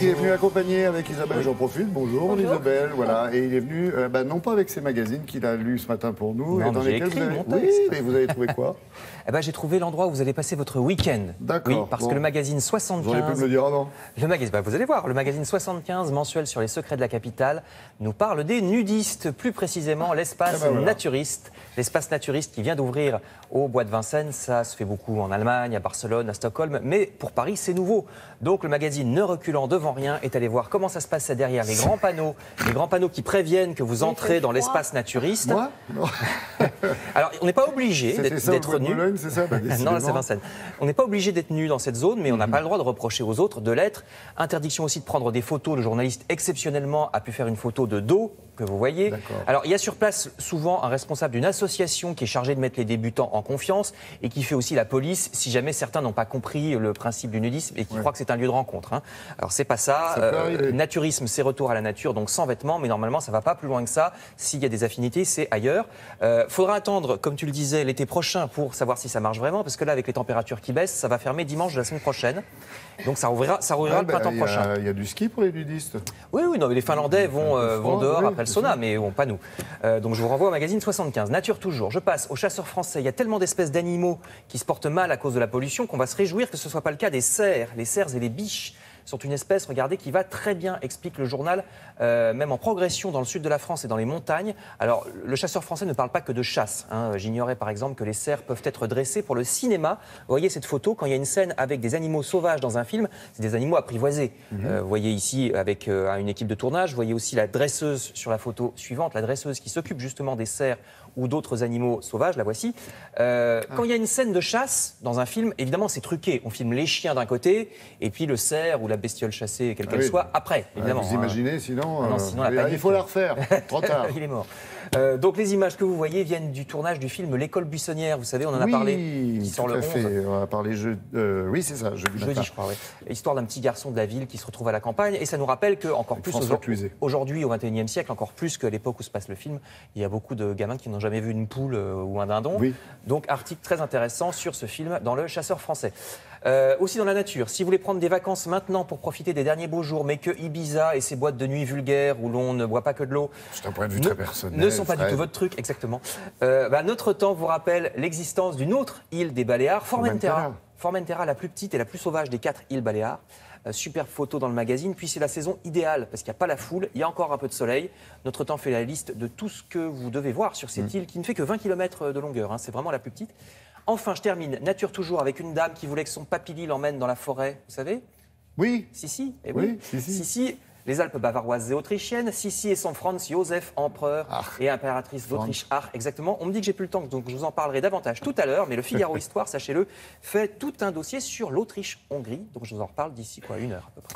qui est venu accompagner avec Isabelle, j'en profite. Bonjour Isabelle, voilà. Et il est venu, non pas avec ses magazines qu'il a lus ce matin pour nous, non, et dans lesquels vous avez... Oui, mais vous avez trouvé quoi? J'ai trouvé l'endroit où vous allez passer votre week-end. D'accord. Oui, parce que le magazine 75... Vous auriez pu me le dire avant. Le magazine, vous allez voir, le magazine 75, mensuel sur les secrets de la capitale, nous parle des nudistes, plus précisément l'espace naturiste. L'espace naturiste qui vient d'ouvrir au Bois de Vincennes, ça se fait beaucoup en Allemagne, à Barcelone, à Stockholm, mais pour Paris, c'est nouveau. Donc le magazine, ne reculant devant rien, est allé voir comment ça se passe derrière les grands panneaux qui préviennent que vous entrez dans l'espace naturiste. Moi non. Alors, on n'est pas obligé d'être nu. C'est ça, non, là, c'est Vincennes. On n'est pas obligé d'être nu dans cette zone, mais on n'a pas le droit de reprocher aux autres de l'être. Interdiction aussi de prendre des photos. Le journaliste, exceptionnellement, a pu faire une photo de dos, que vous voyez. Alors, il y a sur place souvent un responsable d'une association qui est chargé de mettre les débutants en confiance et qui fait aussi la police si jamais certains n'ont pas compris le principe du nudisme et qui croient que c'est un lieu de rencontre. Hein. Alors, c'est pas ça. Naturisme, c'est retour à la nature, donc sans vêtements, mais normalement, ça va pas plus loin que ça. S'il y a des affinités, c'est ailleurs. Faudra attendre, comme tu le disais, l'été prochain pour savoir si ça marche vraiment, parce que là, avec les températures qui baissent, ça va fermer dimanche de la semaine prochaine. Donc, ça rouvrira le printemps prochain. Il y a du ski pour les nudistes. Oui, non, mais les Finlandais vont dehors après le sauna, mais bon, pas nous. Donc je vous renvoie au magazine 75. Nature toujours. Je passe aux chasseurs français. Il y a tellement d'espèces d'animaux qui se portent mal à cause de la pollution qu'on va se réjouir que ce ne soit pas le cas des cerfs. Les cerfs et les biches sont une espèce, regardez, qui va très bien, explique le journal, même en progression dans le sud de la France et dans les montagnes. Alors, le chasseur français ne parle pas que de chasse. Hein. J'ignorais par exemple que les cerfs peuvent être dressés pour le cinéma. Vous voyez cette photo, quand il y a une scène avec des animaux sauvages dans un film, c'est des animaux apprivoisés. Vous voyez ici avec une équipe de tournage, vous voyez aussi la dresseuse sur la photo suivante, la dresseuse qui s'occupe justement des cerfs ou d'autres animaux sauvages, la voici. Quand il y a une scène de chasse dans un film, évidemment c'est truqué. On filme les chiens d'un côté et puis le cerf ou la bestiole chassée, quelle qu'elle soit, après, évidemment. Vous imaginez, sinon, sinon il faut la refaire. Trop tard. Il est mort. Donc les images que vous voyez viennent du tournage du film L'école buissonnière. Vous savez, on en a parlé. Oui, tout à fait. On a parlé oui, c'est ça, jeudi, je crois, oui. Histoire d'un petit garçon de la ville qui se retrouve à la campagne. Et ça nous rappelle que encore plus aujourd'hui, au XXIe siècle, encore plus que l'époque où se passe le film, il y a beaucoup de gamins qui n'ont jamais vu une poule ou un dindon. Oui. Donc article très intéressant sur ce film dans Le Chasseur français. Aussi dans la nature, si vous voulez prendre des vacances maintenant pour profiter des derniers beaux jours, mais que Ibiza et ses boîtes de nuit vulgaires où l'on ne boit pas que de l'eau, c'est un point de vue très personnel, ne sont pas du tout votre truc, exactement. Notre temps vous rappelle l'existence d'une autre île des Baléares, Formentera. Formentera, la plus petite et la plus sauvage des 4 îles Baléares. Superbe photo dans le magazine, puis c'est la saison idéale parce qu'il n'y a pas la foule, il y a encore un peu de soleil. Notre temps fait la liste de tout ce que vous devez voir sur cette île qui ne fait que 20 km de longueur, hein, c'est vraiment la plus petite. Enfin, je termine, nature toujours, avec une dame qui voulait que son papilly l'emmène dans la forêt, vous savez? Oui. Sissi, eh oui. Sissi, les Alpes bavaroises et autrichiennes, Sissi et son Franz Josef, empereur et impératrice d'Autriche, exactement. On me dit que j'ai plus le temps, donc je vous en parlerai davantage tout à l'heure, mais le Figaro Histoire, sachez-le, fait tout un dossier sur l'Autriche-Hongrie, donc je vous en reparle d'ici 1 heure à peu près.